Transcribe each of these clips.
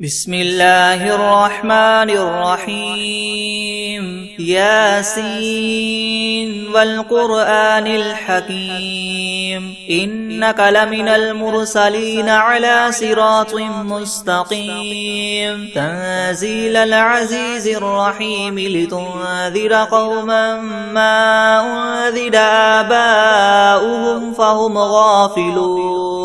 بسم الله الرحمن الرحيم ياسين والقرآن الحكيم إنك لمن المرسلين على صراط مستقيم تنزيل العزيز الرحيم لتنذر قوما ما أنذر آباؤهم فهم غافلون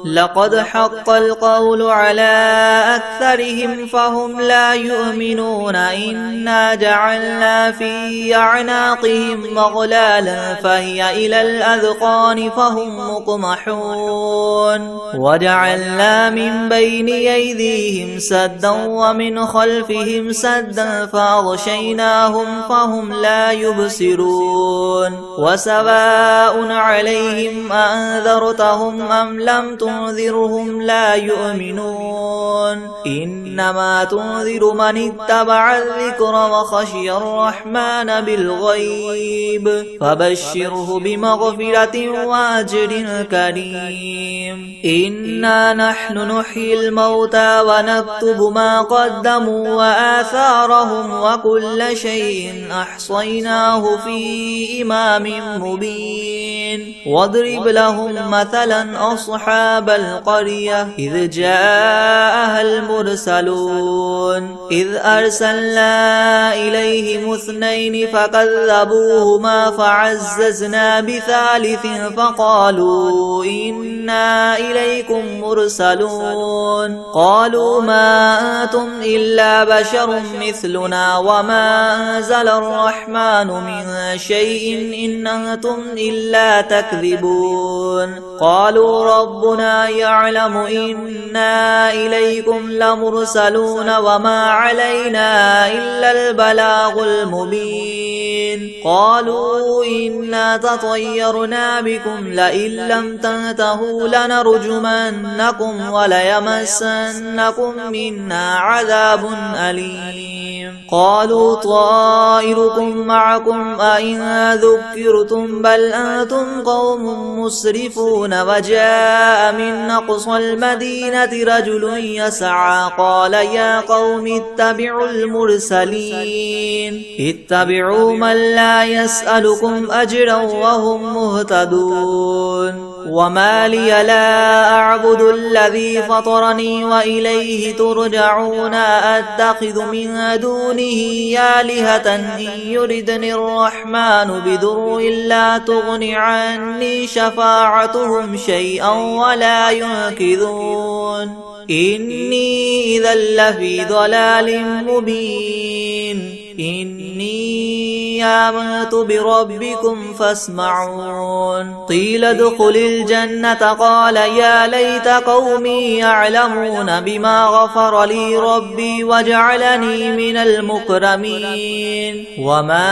لقد حق القول على أكثرهم فهم لا يؤمنون إنا جعلنا في أعناقهم مغلالا فهي إلى الأذقان فهم مقمحون وجعلنا من بين أيديهم سدا ومن خلفهم سدا فأغشيناهم فهم لا يبصرون وسواء عليهم أنذرتهم أم لم تنذرهم لا يؤمنون إنما تنذر من اتبع الذكر وخشي الرحمن بالغيب فبشره بمغفرة وأجر كريم إنا نحن نحيي الموتى ونكتب ما قدموا وآثارهم وكل شيء أحصيناه في إمام مبين واضرب لهم مثلا أصحاب القرية إذ جاءها المرسلون إذ أرسلنا إليهم اثنين فكذبوهما فعززنا بثالث فقالوا إنا إليكم مرسلون قالوا ما أنتم إلا بشر مثلنا وما أنزل الرحمن من شيء إن أنتم إلا تكذبون قالوا ربنا يعلم إنا إليكم لمرسلون وما علينا إلا البلاغ المبين قالوا إنا تطيرنا بكم لئن لم تنتهوا لنرجمنكم وليمسنكم منا عذاب أليم قالوا طائركم معكم أئن ذكرتم بل أنتم قوم مسرفون وجاء من أقصى المدينة رجل يسعى قال يا قوم اتبعوا المرسلين اتبعوا من لا يسألكم أجرا وهم مهتدون وما لي لا أعبد الذي فطرني وإليه ترجعون أتخذ من دونه آلهة إن يردني الرحمن بضر لا تغن عني شفاعتهم شيئا ولا ينقذون إني إذا لفي ضلال مبين إني آمنت بربكم فاسمعون قيل ادخل الجنة قال يا ليت قومي يعلمون بما غفر لي ربي وجعلني من المكرمين وما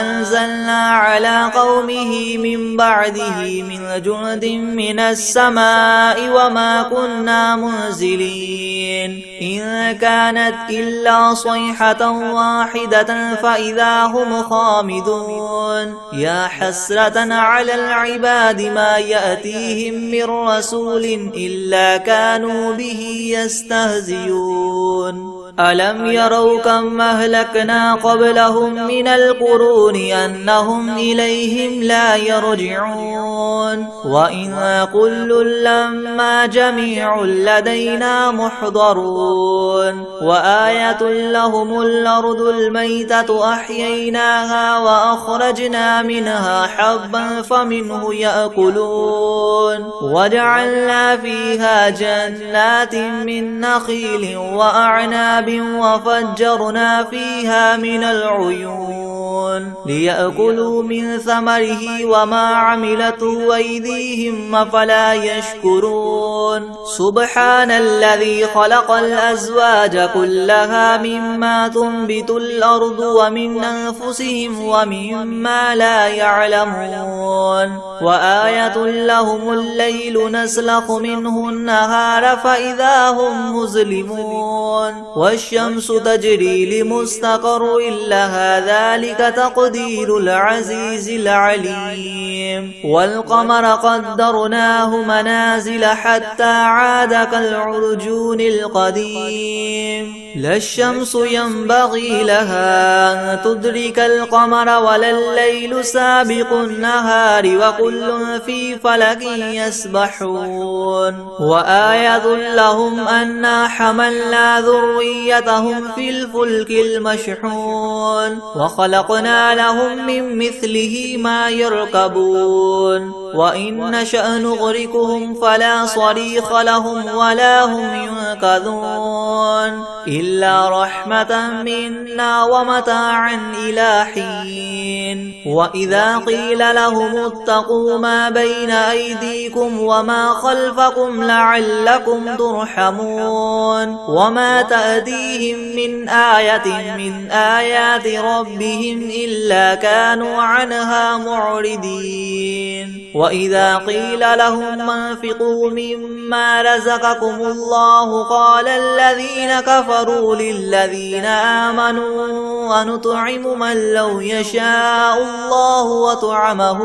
أنزلنا على قومه من بعده من جند من السماء وما كنا منزلين إن كانت إلا صيحة واحدة فإذا هم خامدون يا حسرة على العباد ما يأتيهم من رسول إلا كانوا به يستهزئون ألم يروا كم أهلكنا قبلهم من القرون أنهم إليهم لا يرجعون وإن كل لما جميع لدينا محضرون وآية لهم الأرض الميتة أحييناها وأخرجنا منها حبا فمنه يأكلون وجعلنا فيها جنات من نخيل وأعناب وفجرنا فيها من العيون ليأكلوا من ثمره وما عملته أيديهم أفلا يشكرون سبحان الذي خلق الأزواج كلها مما تنبت الأرض ومن أنفسهم ومما لا يعلمون وآية لهم الليل نسلخ منه النهار فإذا هم مظلمون والشمس تجري لمستقر لها ذلك تقدير العزيز العليم والقمر قدرناه منازل حتى عاد كالعرجون القديم لا الشمس ينبغي لها أن تدرك القمر ولا الليل سابق النهار وكل في فلك يسبحون وآية لهم أنا حملنا ذريتهم في الفلك المشحون وخلقنا لهم من مثله ما يركبون وإن نشأ نغرقهم فلا صريخ لهم ولا هم ينقذون إلا رحمة منا ومتاعا إلى حين وإذا قيل لهم اتقوا ما بين أيديكم وما خلفكم لعلكم ترحمون وما تأتيهم من آية من آيات ربهم إلا كانوا عنها معرضين وإذا قيل لهم انفقوا مما رزقكم الله قال الذين كفروا للذين آمنوا ونطعم من لو يشاء الله وطعمه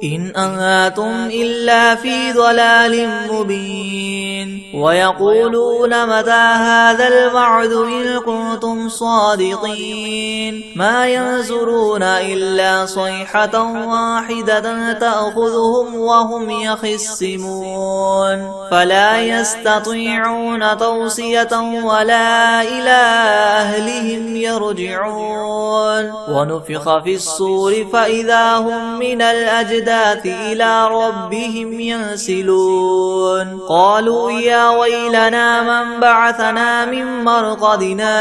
إن أنتم إلا في ضلال مبين ويقولون متى هذا الوعد إن كنتم صادقين ما ينظرون إلا صيحة واحدة تأخذهم وهم يخصمون فلا يستطيعون توصية ولا إلى أهلهم يرجعون ونفخ في الصور فإذا هم من الأجداث إلى ربهم ينسلون قالوا يا ويلنا من بعثنا من مرقدنا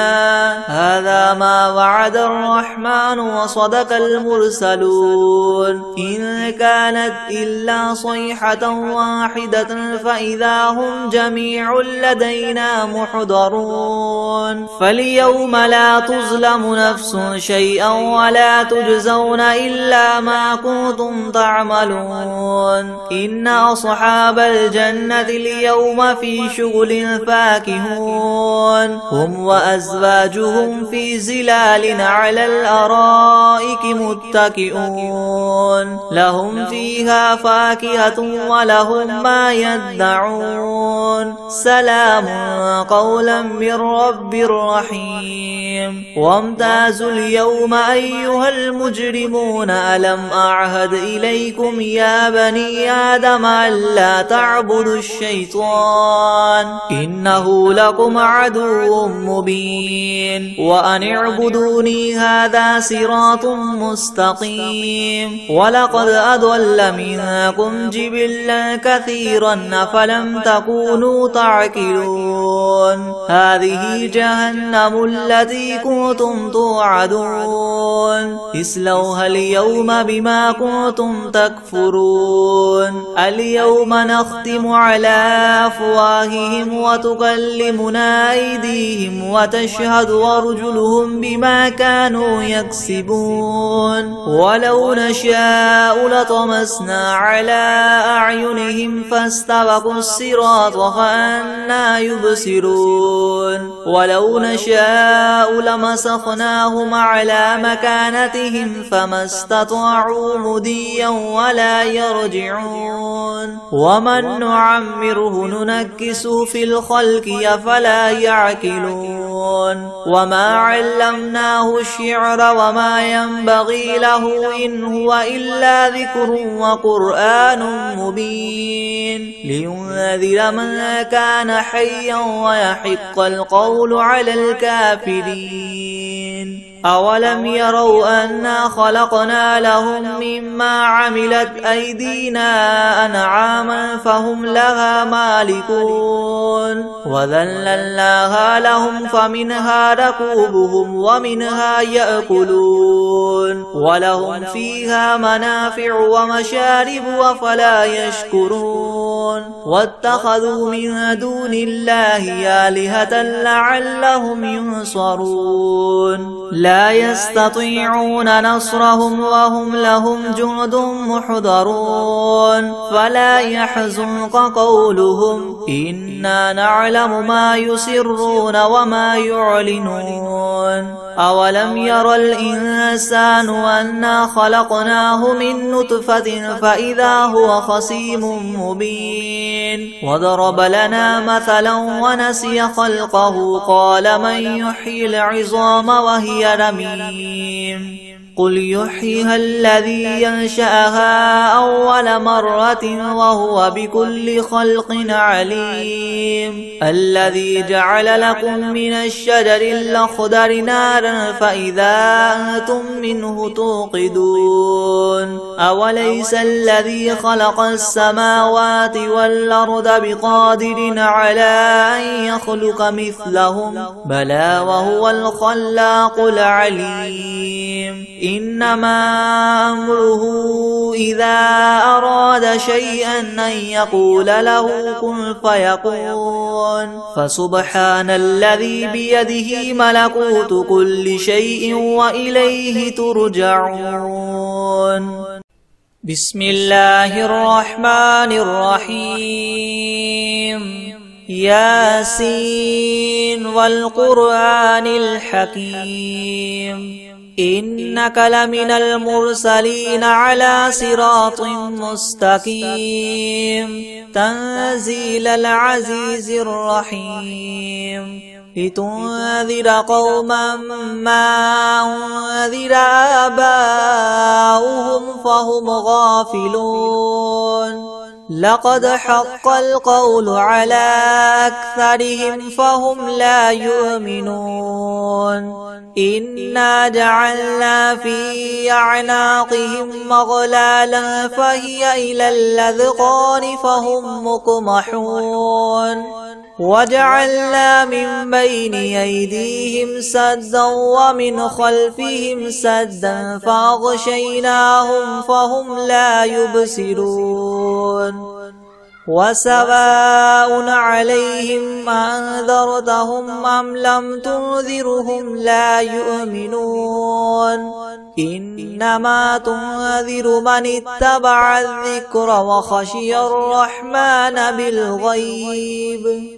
هذا ما وعد الرحمن وصدق المرسلون إن كانت إلا صيحة واحدة فإذا هم جميع لدينا محضرون فاليوم لا تظلم نفس شيئا ولا تجزون إلا ما كنتم تعملون إن أصحاب الجنة اليوم في شغل فاكهون هم وأزواجهم في زلال على الأرائك متكئون لهم فيها فاكهة ولهم ما يدعون سلام قولا من رب رحيم وامتازوا اليوم أيها المجرمون ألم أعهد إليكم يا بني آدم ألا تعبدوا الشيطان إنه لكم عدو مبين وأن اعبدوني هذا صراط مستقيم ولقد أضل منكم جبلا كثيرا أفلم تكونوا تعقلون هذه جهنم التي كنتم توعدون اصلوها اليوم بما كنتم تكفرون اليوم نختم على أفواههم وتكلمنا أيديهم وتشهد أرجلهم بما كانوا يكسبون ولو نشاء لطمسنا على أعينهم فاستبقوا الصراط فأنى يبصرون ولو نشاء لمسخناهم على مكانتهم فما استطاعوا مضيا ولا يرجعون ومن نعمره ننكسه في الخلق أفلا يعقلون وما علمناه الشعر وما ينبغي له إن هو إلا ذكر وقرآن مبين لينذر من كان حيا ويحق القول على الكافرين أولم يروا أنا خلقنا لهم مما عملت أيدينا أنعاما فهم لها مالكون وذللناها لهم فمنها ركوبهم ومنها يأكلون ولهم فيها منافع ومشارب أفلا يشكرون واتخذوا من دون الله آلهة لعلهم ينصرون لا يستطيعون نصرهم وهم لهم جند محضرون فلا يحزنك قولهم إنا نعلم ما يسرون وما يعلنون أولم ير الإنسان أنا خلقناه من نطفة فإذا هو خصيم مبين وضرب لنا مثلا ونسي خلقه قال من يحيي العظام وهي رميم قل يحييها الذي ينشأها أول مرة وهو بكل خلق عليم الذي جعل لكم من الشجر الأخضر نارا فإذا أنتم منه توقدون أوليس الذي خلق السماوات والأرض بقادر على أن يخلق مثلهم بلى وهو الخلاق العليم إنما أمره إذا أراد شيئا أن يقول له كن فيكون فسبحان الذي بيده ملكوت كل شيء وإليه ترجعون بسم الله الرحمن الرحيم ياسين والقرآن الحكيم إنك لمن المرسلين على صراط مستقيم تنزيل العزيز الرحيم لتنذر قوما ما أنذر آباؤهم فهم غافلون لقد حق القول على أكثرهم فهم لا يؤمنون إنا جعلنا في أعناقهم مغلالا فهي إلى الأذقان فهم مقمحون وجعلنا من بين أيديهم سدا ومن خلفهم سدا فأغشيناهم فهم لا يبصرون وسواء عليهم أنذرتهم أم لم تنذرهم لا يؤمنون إنما تنذر من اتبع الذكر وخشي الرحمن بالغيب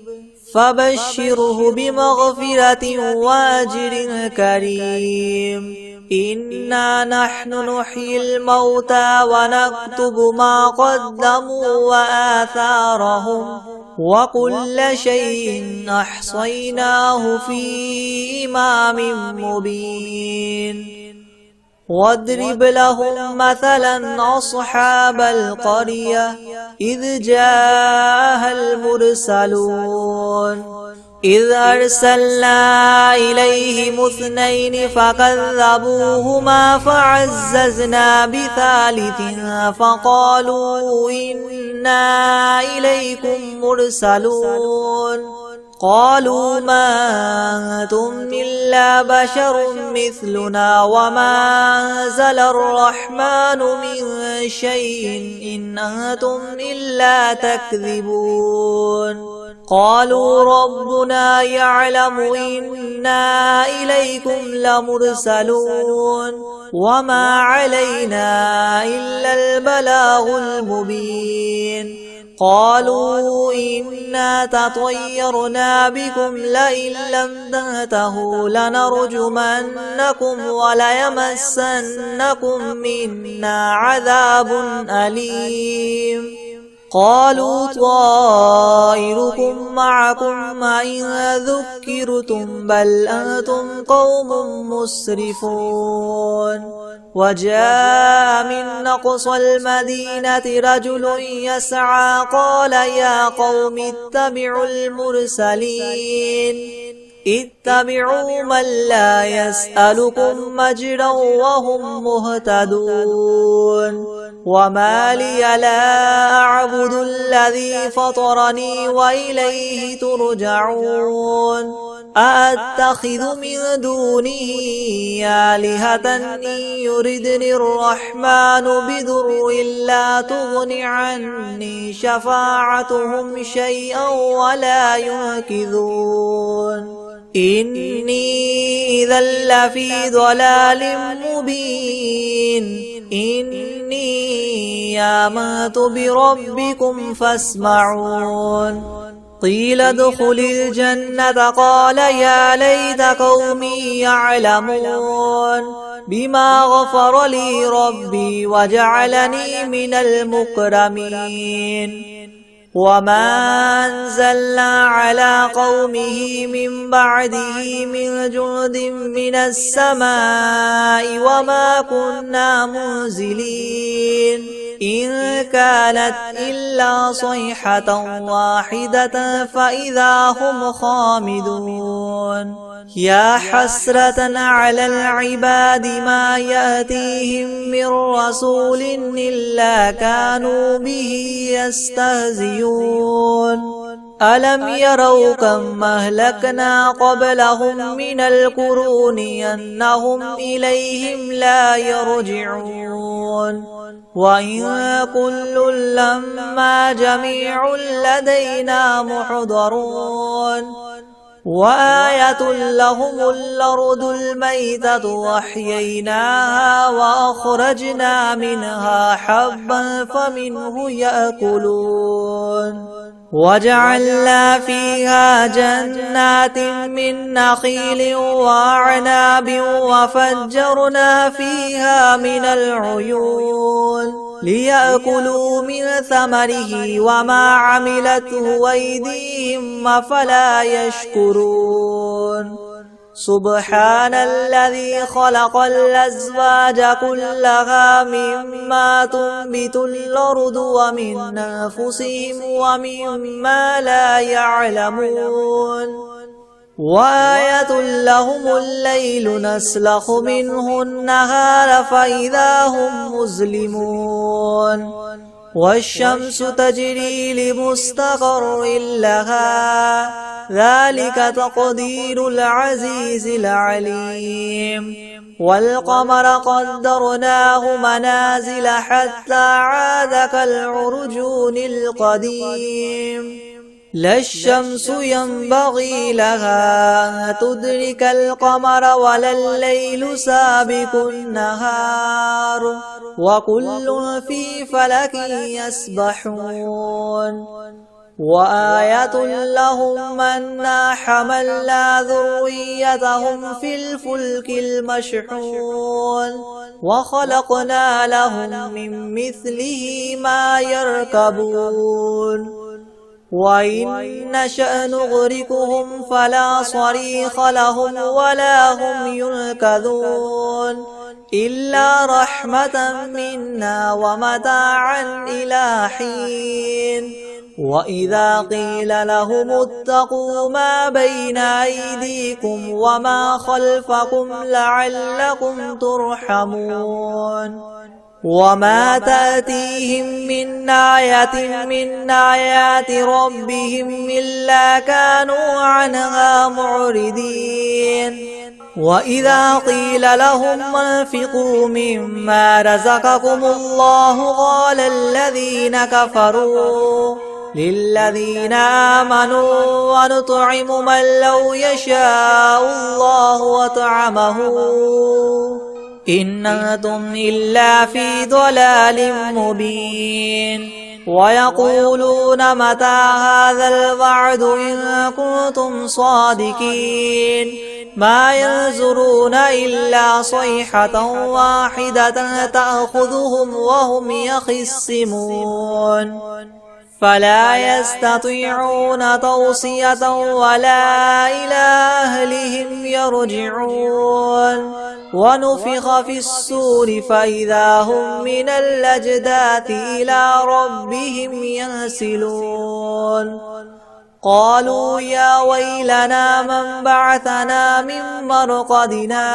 فبشره بمغفرة وأجر كريم إنا نحن نحيي الموتى ونكتب ما قدموا وآثارهم وكل شيء أحصيناه في إمام مبين واضرب لهم مثلا أصحاب القرية إذ جاءها المرسلون إذ أرسلنا إليهم اثنين فكذبوهما فعززنا بثالث فقالوا إنا إليكم مرسلون قالوا ما أنتم إلا بشر مثلنا وما أنزل الرحمن من شيء إن أنتم إلا تكذبون قالوا ربنا يعلم إنا إليكم لمرسلون وما علينا إلا البلاغ المبين قالوا إنا تطيرنا بكم لئن لم تنتهوا لنرجمنكم وليمسنكم منا عذاب أليم قالوا طائركم معكم إن ذكرتم بل أنتم قوم مسرفون وجاء من أقصى المدينة رجل يسعى قال يا قوم اتبعوا المرسلين اتبعوا من لا يسألكم مجرا وهم مهتدون وما لي لا أعبد الذي فطرني وإليه ترجعون أأتخذ من دونه آلهة إن يردني الرحمن بضر لا تغن عني شفاعتهم شيئا ولا ينقذون إني إذا لفي ضلال مبين إني آمنت بربكم فاسمعون قيل ادخل الجنة قال يا ليت قومي يعلمون بما غفر لي ربي وجعلني من المكرمين وما أنزلنا على قومه من بعده من جند من السماء وما كنا منزلين إن كانت إلا صيحة واحدة فإذا هم خامدون يا حسرة على العباد ما يأتيهم من رسول إلا كانوا به يستهزئون ألم يروا كم أهلكنا قبلهم من القرون أنهم إليهم لا يرجعون وإن كل لما جميع لدينا محضرون وآية لهم الأرض الميتة وأحييناها وأخرجنا منها حبا فمنه يأكلون وجعلنا فيها جنات من نخيل وأعناب وفجرنا فيها من العيون ليأكلوا من ثمره وما عملته أيديهم أفلا يشكرون سبحان الذي خلق الأزواج كلها مما تنبت الأرض ومن أنفسهم ومما لا يعلمون وآية لهم الليل نسلخ منه النهار فإذا هم مظلمون والشمس تجري لمستقر لها ذلك تقدير العزيز العليم والقمر قدرناه منازل حتى عاد كالعرجون القديم لا الشمس ينبغي لها أن تدرك القمر ولا الليل سابق النهار وكل في فلك يسبحون وآية لهم أنا حملنا ذريتهم في الفلك المشحون وخلقنا لهم من مثله ما يركبون وإن نشأ نغرقهم فلا صريخ لهم ولا هم ينقذون إلا رحمة منا ومتاعا إلى حين وإذا قيل لهم اتقوا ما بين أيديكم وما خلفكم لعلكم ترحمون وما تأتيهم من آية من آيات ربهم إلا كانوا عنها معرضين وإذا قيل لهم انفقوا مما رزقكم الله قال الذين كفروا للذين آمنوا ونطعم من لو يشاء الله وطعمه إن أنتم إلا في ضلال مبين ويقولون متى هذا الوعد إن كنتم صادقين ما ينظرون إلا صيحة واحدة تأخذهم وهم يخصمون فلا يستطيعون توصية ولا إلى أهلهم يرجعون ونفخ في الصور فإذا هم من الأجداث إلى ربهم ينسلون قالوا يا ويلنا من بعثنا من مرقدنا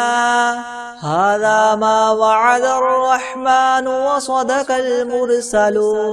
هذا ما وعد الرحمن وصدق المرسلون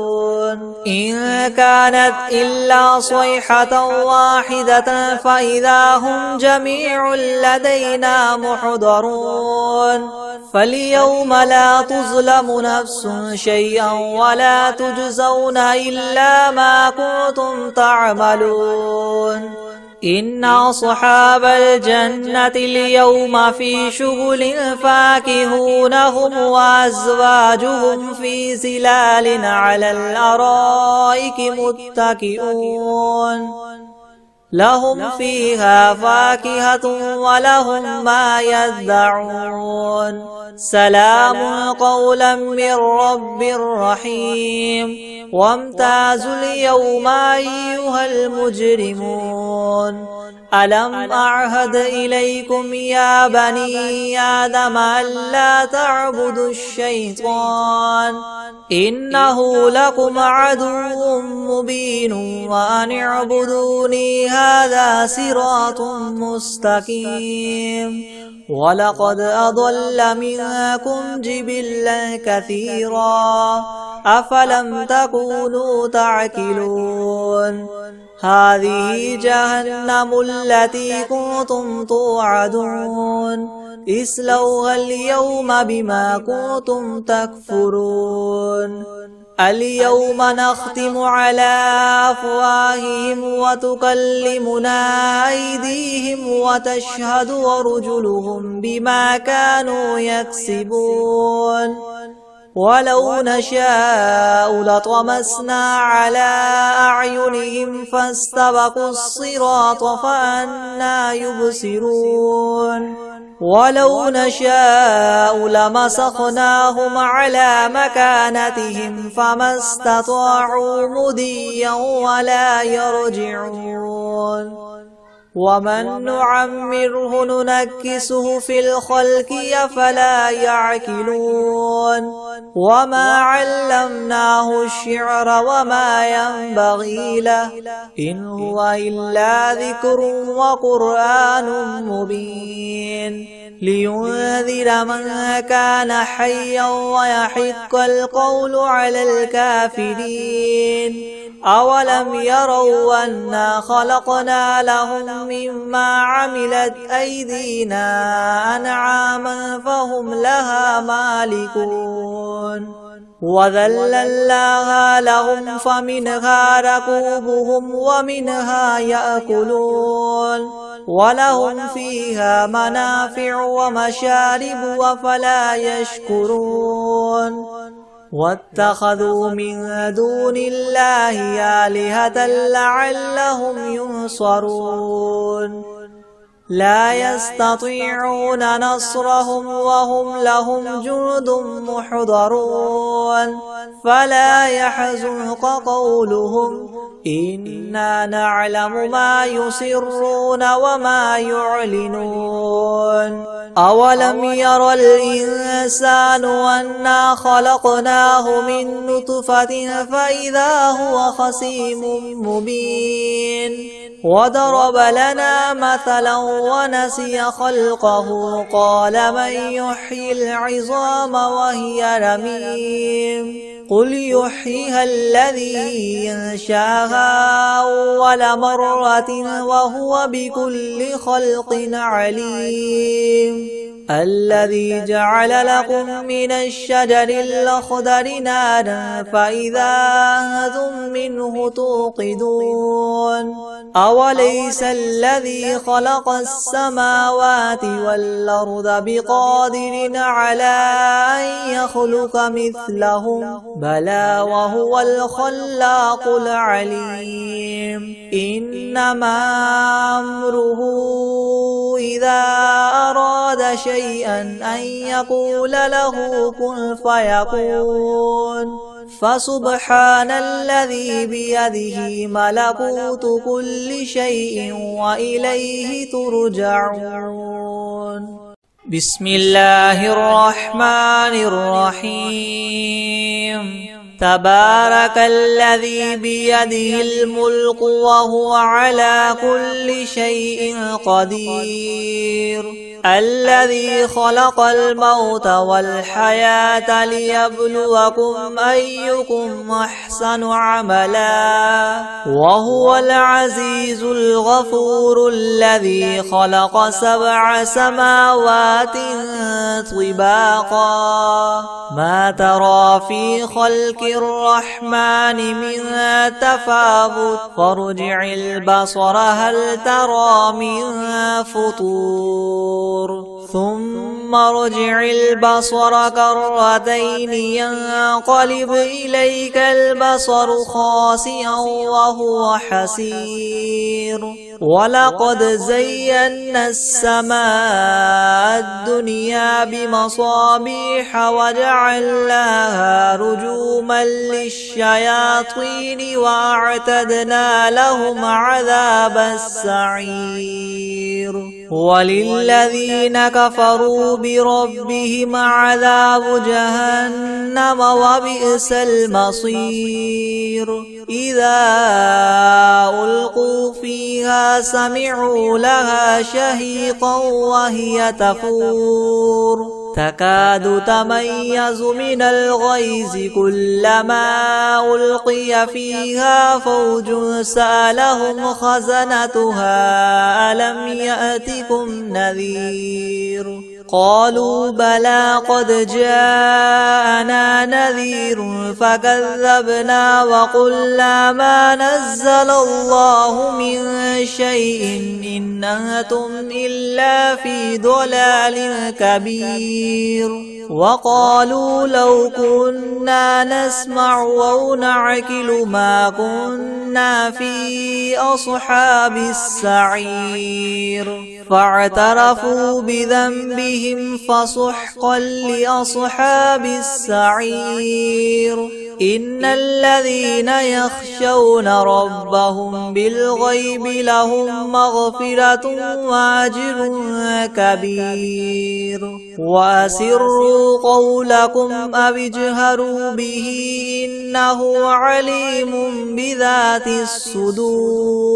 إن كانت إلا صيحة واحدة فإذا هم جميع لدينا محضرون فاليوم لا تظلم نفس شيئا ولا تجزون إلا ما كنتم تعملون إن أصحاب الجنة اليوم في شغل فاكهون هم وأزواجهم في ظلال على الأرائك متكئون لهم فيها فاكهة ولهم ما يدعون سلام قولا من رب رحيم وامتازوا اليوم أيها المجرمون ألم أعهد إليكم يا بني آدم ألا تعبدوا الشيطان إنه لكم عدو مبين وأن اعبدوني هذا صراط مستقيم ولقد أضل منكم جبلا كثيرا أفلم تكونوا تعقلون هذه جهنم التي كنتم توعدون اصلوها اليوم بما كنتم تكفرون اليوم نختم على أفواههم وتكلمنا أيديهم وتشهد أرجلهم بما كانوا يكسبون ولو نشاء لطمسنا على أعينهم فاستبقوا الصراط فأنى يبصرون ولو نشاء لمسخناهم على مكانتهم فما استطاعوا مضيا ولا يرجعون ومن نعمره ننكسه في الخلق أفلا يعقلون وما علمناه الشعر وما ينبغي له إن هو إلا ذكر وقرآن مبين لينذر من كان حيا ويحق القول على الكافرين أولم يروا أنا خلقنا لهم مما عملت أيدينا أنعاما فهم لها مالكون وذللناها لهم فمنها ركوبهم ومنها يأكلون ولهم فيها منافع ومشارب أفلا يشكرون واتخذوا من دون الله آلهة لعلهم ينصرون لا يستطيعون نصرهم وهم لهم جند محضرون فلا يحزنك قولهم إنا نعلم ما يسرون وما يعلنون أولم ير الإنسان أنا خلقناه من نطفة فإذا هو خصيم مبين وضرب لنا مثلا ونسي خلقه قال من يحيي العظام وهي رميم قل يحييها الذي ينشاها أول مرة وهو بكل خلق عليم الذي جعل لكم من الشجر الأخضر نارا فإذا أنتم منه توقدون أوليس الذي خلق السماوات والأرض بقادر على أن يخلق مثلهم بلى وهو الخلاق العليم إنما أمره إذا أراد شيئا أن يقول له كن فيكون فسبحان الذي بيده ملكوت كل شيء وإليه ترجعون بسم الله الرحمن الرحيم تبارك الذي بيده الملك وهو على كل شيء قدير الذي خلق الموت والحياة ليبلوكم أيكم أحسن عملا وهو العزيز الغفور الذي خلق 7 سماوات طباقا ما ترى في خلق الرحمن من تفاوت فارجع البصر هل ترى من فطور ثم ارجع البصر كرتين ينقلب إليك البصر خاسئا وهو حسير ولقد زينا السماء الدنيا بمصابيح وجعلناها رجوما للشياطين وأعتدنا لهم عذاب السعير وللذين كفروا بربهم عذاب جهنم وبئس المصير إذا ألقوا فيها سمعوا لها شهيقا وهي تفور تكاد تميز من الغيظ كلما ألقي فيها فوج سألهم خزنتها ألم يأتكم نذير قالوا بلى قد جاءنا نذير فكذبنا وقلنا ما نزل الله من شيء إن أنتم إلا في ضلال كبير وقالوا لو كنا نسمع أو نعقل ما كنا في أصحاب السعير فاعترفوا بذنبهم فسحقا لأصحاب السعير إن الذين يخشون ربهم بالغيب لهم مغفرة وأجر كبير وأسروا قولكم أو اجهروا به إنه عليم بذات الصدور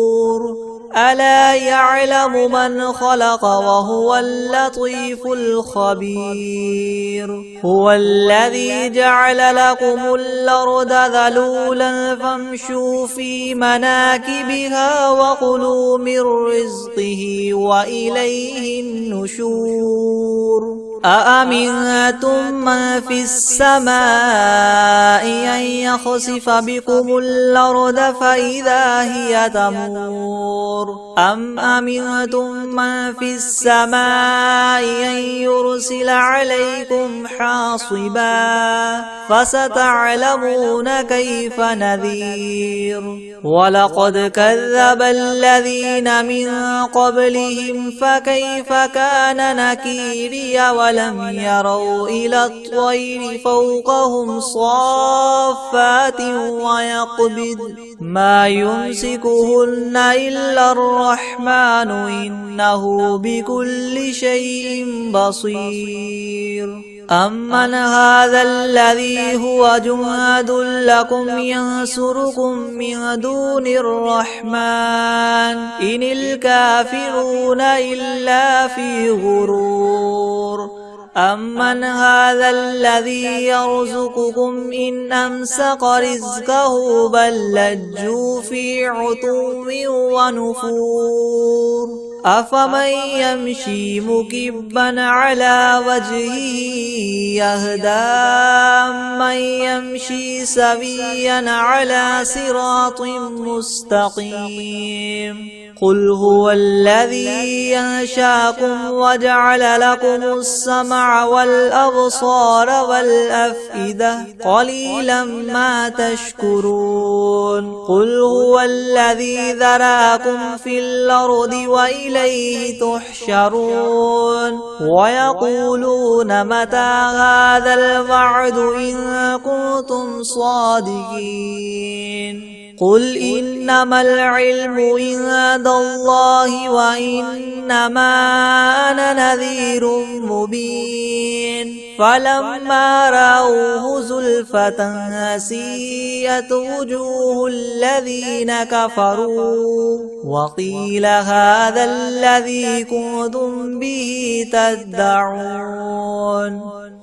ألا يعلم من خلق وهو اللطيف الخبير هو الذي جعل لكم الأرض ذلولا فامشوا في مناكبها وكلوا من رزقه وإليه النشور أأمنتم من في السماء أن يخسف بكم الأرض فإذا هي تمور أم أمنتم من في السماء أن يرسل عليكم حاصبا فستعلمون كيف نذير ولقد كذب الذين من قبلهم فكيف كان نكيري ولم يروا إلى الطير فوقهم صافات ويقبض ما يمسكهن إلا الرحمن إنه بكل شيء بصير أمن هذا الذي هو جهاد لكم ينصركم من دون الرحمن إن الكافرون إلا في غرور أمن هذا الذي يرزقكم إن أمسك رزقه بل لجوا في عتو ونفور أفمن يمشي مكبا على وجهه يهدى من يمشي سويا على صراط مستقيم قل هو الذي ينشاكم وجعل لكم السمع والأبصار والأفئدة قليلا ما تشكرون قل هو الذي ذراكم في الأرض وإليه تحشرون ويقولون متى هذا الوعد إن كنتم صادقين قل إنما العلم عند الله وإنما أنا نذير مبين فلما رأوه زلفة سيئت وجوه الذين كفروا وقيل هذا الذي كنتم به تدعون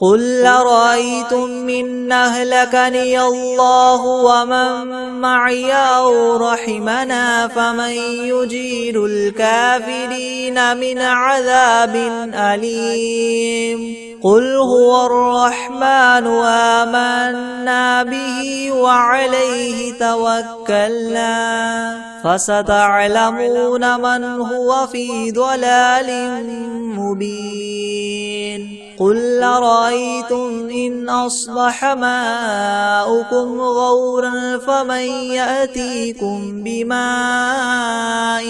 قل أرأيتم إن أهلكني الله ومن معي أو رحمنا فمن يجير الكافرين من عذاب أليم قل هو الرحمن آمنا به وعليه توكلنا فستعلمون من هو في ضلال مبين قل أرأيتم إن أصبح ماؤكم غورا فمن يأتيكم بماء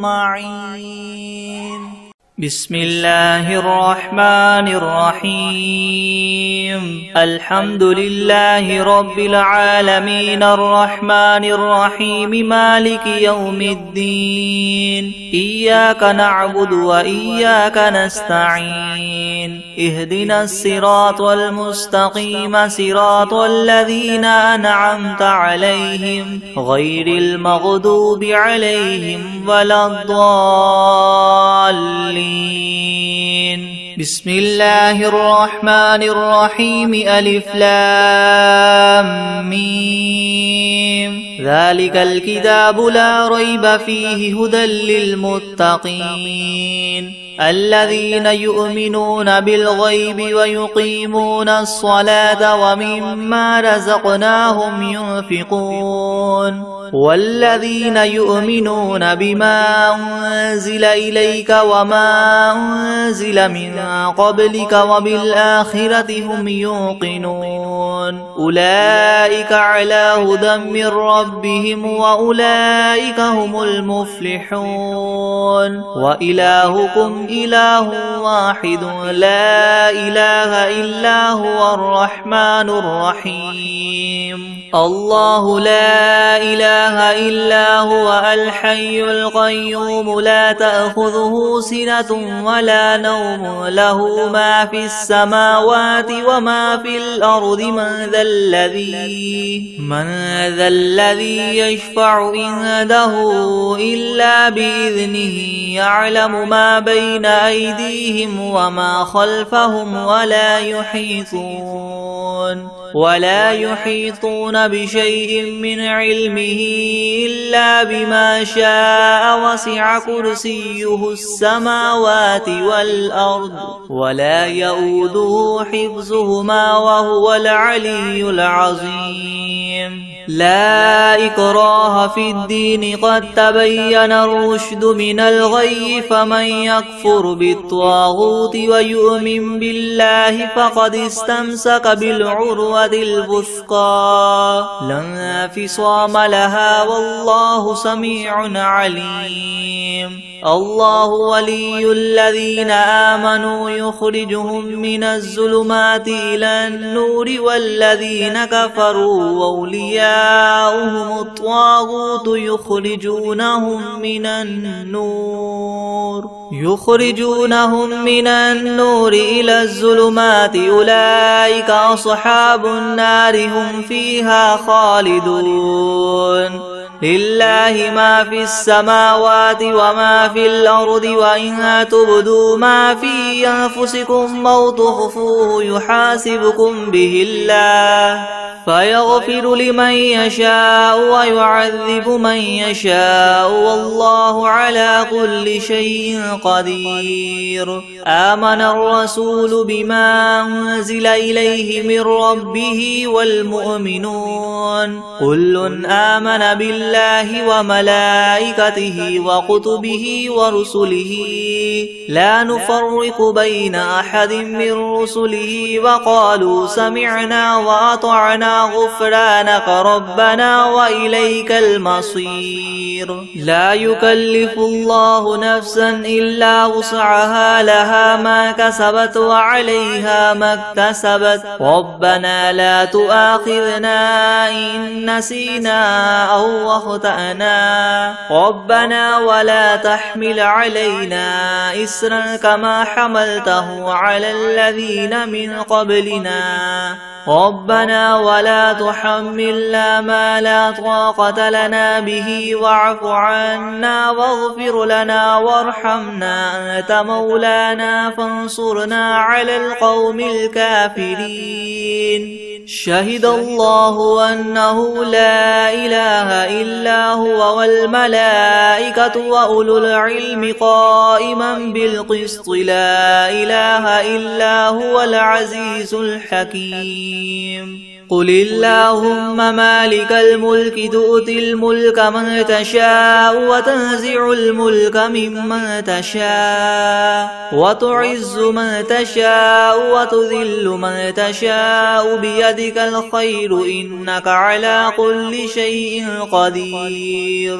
معين بسم الله الرحمن الرحيم الحمد لله رب العالمين الرحمن الرحيم مالك يوم الدين إياك نعبد وإياك نستعين اهدنا الصراط المستقيم صراط الذين أنعمت عليهم غير المغضوب عليهم ولا الضالين بسم الله الرحمن الرحيم ألف لام ميم ذلك الكتاب لا ريب فيه هدى للمتقين الذين يؤمنون بالغيب ويقيمون الصلاة ومما رزقناهم ينفقون والذين يؤمنون بما أنزل إليك وما أنزل من قبلك وبالآخرة هم يوقنون أولئك على هدى من ربهم وأولئك هم المفلحون وإلهكم إله واحد لا إله إلا هو الرحمن الرحيم الله لا إله إلا هو الحي القيوم لا تأخذه سنة ولا نوم له ما في السماوات وما في الأرض من ذا الذي يشفع عنده إلا بإذنه يعلم ما بين أيديهم وما خلفهم ولا يحيطون بشيء من علمه إلا بما شاء وسع كرسيه السماوات والأرض ولا يؤوده حفظهما وهو العلي العظيم لا إكراه في الدين قد تبين الرشد من الغي فمن يكفر بالطاغوت ويؤمن بالله فقد استمسك بالعروة الوثقى لا انفصام لها والله سميع عليم الله ولي الذين آمنوا يخرجهم من الظلمات إلى النور والذين كفروا أولياؤهم الطاغوت يخرجونهم من النور إلى الظلمات أولئك أصحاب النار هم فيها خالدون لله ما في السماوات وما في الأرض وإن تبدوا ما في أنفسكم أو تخفوه يحاسبكم به الله فيغفر لمن يشاء ويعذب من يشاء والله على كل شيء قدير آمن الرسول بما أنزل إليه من ربه والمؤمنون كل آمن بالله وملائكته وكتبه ورسله لا نفرق بين أحد من رسله وقالوا سمعنا وأطعنا واتبعنا غفرانك ربنا وإليك المصير. لا يكلف الله نفسا إلا وسعها، لها ما كسبت وعليها ما اكتسبت. ربنا لا تؤاخذنا إن نسينا أو أخطأنا، ربنا ولا تحمل علينا إسرا كما حملته على الذين من قبلنا، ربنا ولا تحملنا ما لا طاقة لنا به واعف عنا واغفر لنا وارحمنا أنت مولانا فانصرنا على القوم الكافرين. شهد الله أنه لا إله إلا هو والملائكة وأولو العلم قائما بالقسط، لا إله إلا هو العزيز الحكيم. قل اللهم مالك الملك تؤتي الملك من تشاء وتنزع الملك ممن تشاء وتعز من تشاء وتذل من تشاء بيدك الخير إنك على كل شيء قدير.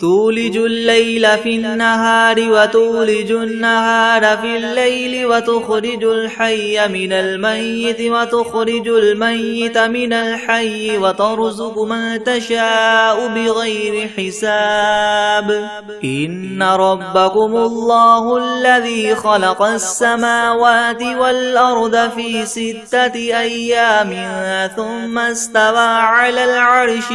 تولج الليل في النهار وتولج النهار في الليل وتخرج الحي من الميت وتخرج الميت من الحي وترزق من تشاء بغير حساب. إن ربكم الله الذي خلق السماوات والأرض في 6 أيام ثم استوى على العرش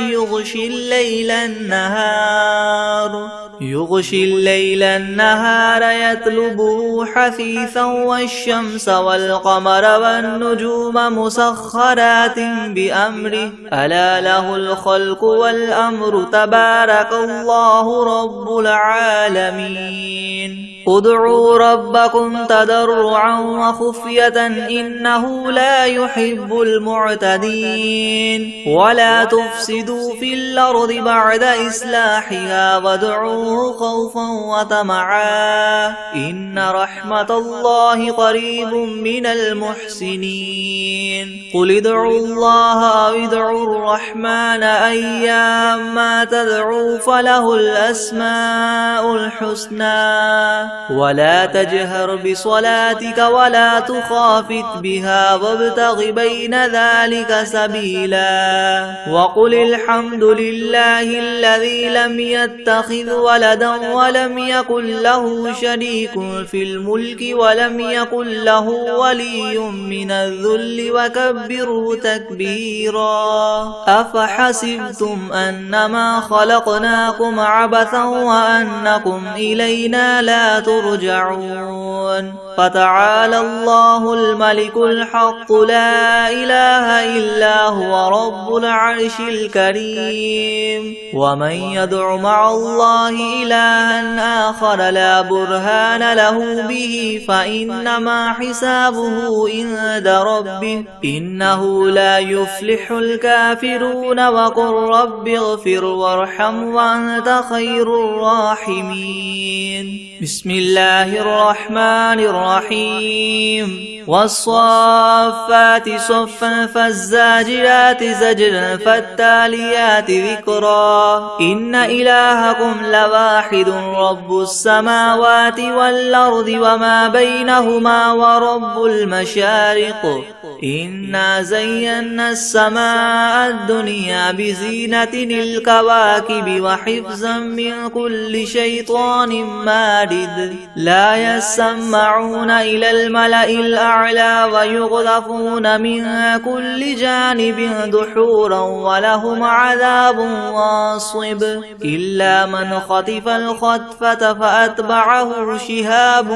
يغشي الليل النهار يطلبه حثيثا والشمس والقمر والنجوم مسخرات بأمره ألا له الخلق والأمر تبارك الله رب العالمين. ادعوا ربكم تضرعا وخفية إنه لا يحب المعتدين. ولا تفسدوا في الأرض بعد إصلاحها وادعوه خوفا وطمعا إن رحمة الله قريب من المحسنين. قل ادعوا الله أو ادعوا الرحمن أيما تدعوا فله الأسماء الحسنى. ولا تجهر بصلاتك ولا تخافت بها وابتغ بين ذلك سبيلا. وقل الحمد لله الذي لم يتخذ ولدا ولم يكن له شريك في الملك ولم يكن له ولي من الذل وكبره تكبيرا. أفحسبتم أنما خلقناكم عبثا وأنكم إلينا لا ترجعون. فتعالى الله الملك الحق لا إله إلا هو رب العرش الكريم. ومن يدع مع الله إلها آخر لا برهان له به فإنما حسابه عند ربه إنه لا يفلح الكافرون. وقل رب اغفر وارحم وأنت خير الراحمين. بسم الله الرحمن الرحيم. والصافات صفا فالزاجرات زجرا فالتاليات ذكرا. إن إلهكم لواحد رب السماوات والأرض وما بينهما ورب المشارق. إنا زينا السماء الدنيا بزينة الكواكب وحفظا من كل شيطان مارد. لا يسمعون إلى الملأ الأعلى ويغذفون من كل جانب دحورا ولهم عذاب واصب. إلا من خطف الخطفة فأتبعه شهاب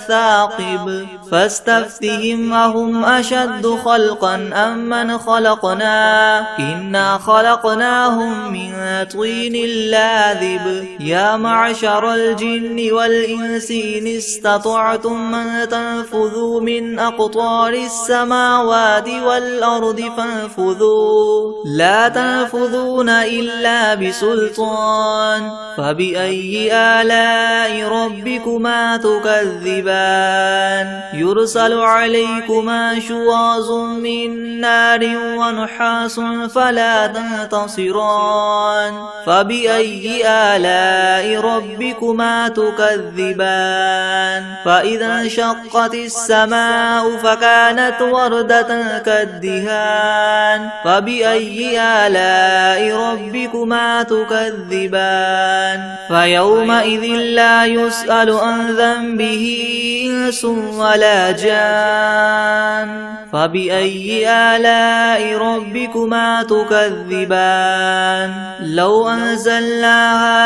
ثاقب. فاستفتهم أهم أشد خلقا أم من خلقنا إنا خلقناهم من طين لاذب. يا معشر الجن والإنس إن استطعتم أن تنفذوا من أقطار السماوات والأرض فانفذوا لا تنفذون إلا بسلطان. فبأي آلاء ربكما تكذبان. يرسل عليكما شواظ طراز من نار ونحاس فلا تنتصران فبأي آلاء ربكما تكذبان فإذا انشقت السماء فكانت وردة كالدهان فبأي آلاء ربكما تكذبان فيومئذ لا يسأل عن ذنبه إنس ولا جان فبأي آلاء ربكما تكذبان لو أنزلنا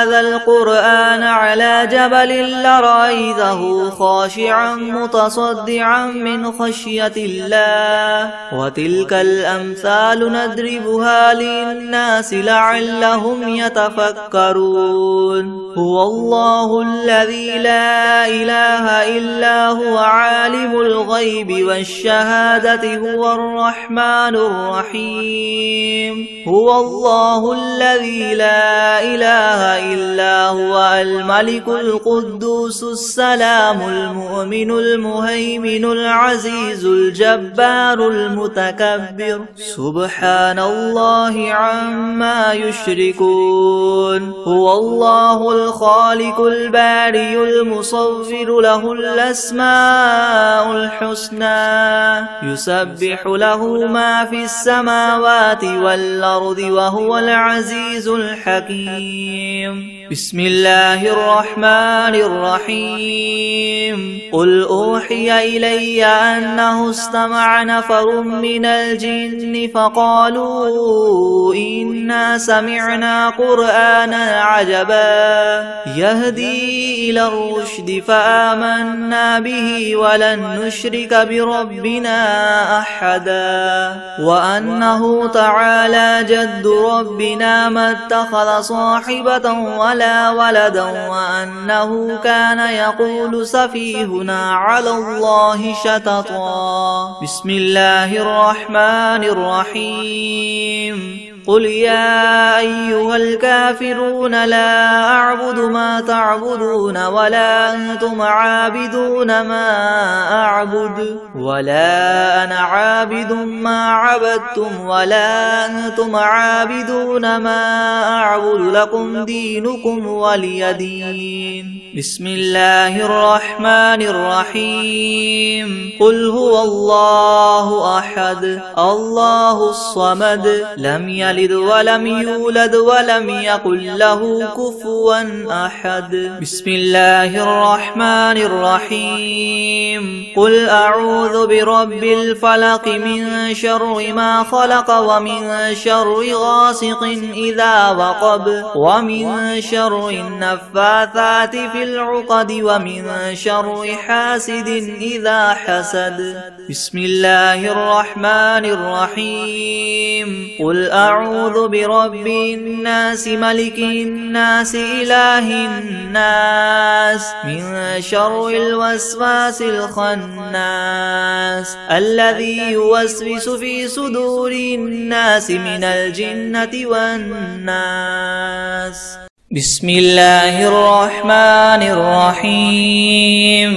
هذا القرآن على جبل لرأيته خاشعا متصدعا من خشية الله وتلك الأمثال نضربها للناس لعلهم يتفكرون هو الله الذي لا إله إلا هو عالم الغيب والشهادة هو الرحمن الرحيم هو الله الذي لا إله إلا هو الملك القدوس السلام المؤمن المهيمن العزيز الجبار المتكبر سبحان الله عما يشركون هو الله الخالق البارئ المصور له الأسماء الحسنى يسبح له ما في السماوات والأرض وهو العزيز الحكيم بسم الله الرحمن الرحيم قل أوحي إلي أنه استمع نفر من الجن فقالوا إنا سمعنا قرآنا عجبا يهدي إلى الرشد فآمنا به ولن نشرك بربنا أحدا وأنه تعالى جد ربنا ما اتخذ صاحبة ولا ولدا وأنه كان يقول سفيهنا على الله شططا بسم الله الرحمن الرحيم قل يا أيها الكافرون لا أعبد ما تعبدون ولا أنتم عابدون ما أعبد ولا أنا عابد ما عبدتم ولا أنتم عابدون ما أعبد لكم دينكم ولي دين بسم الله الرحمن الرحيم قل هو الله أحد الله الصمد لم يلد ولم يولد ولم يكن له كفوا أحد بسم الله الرحمن الرحيم قل أعوذ برب الفلق من شر ما خلق ومن شر غاسق إذا وقب ومن شر النفاثات في العقد ومن شر حاسد إذا حسد بسم الله الرحمن الرحيم قل أعوذ برب الناس ملك الناس إله الناس من شر الوسواس الخناس الذي يوسوس في صدور الناس من الجنة والناس بسم الله الرحمن الرحيم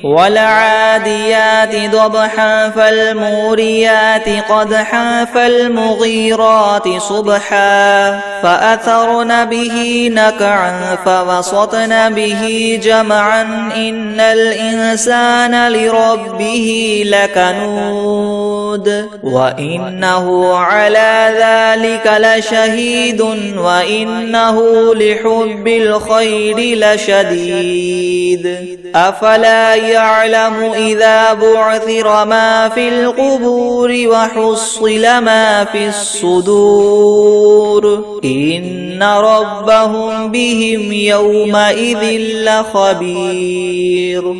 والعاديات ضبحا فالموريات قدحا فالمغيرات صبحا فأثرن به نقعا فوسطن به جمعا إن الإنسان لربه لكنود وإنه على ذلك لشهيد وإنه لحب الخير لشديد أفلا يعلم إذا بعثر ما في القبور وحصل ما في الصدور إن ربهم بهم يومئذ لخبير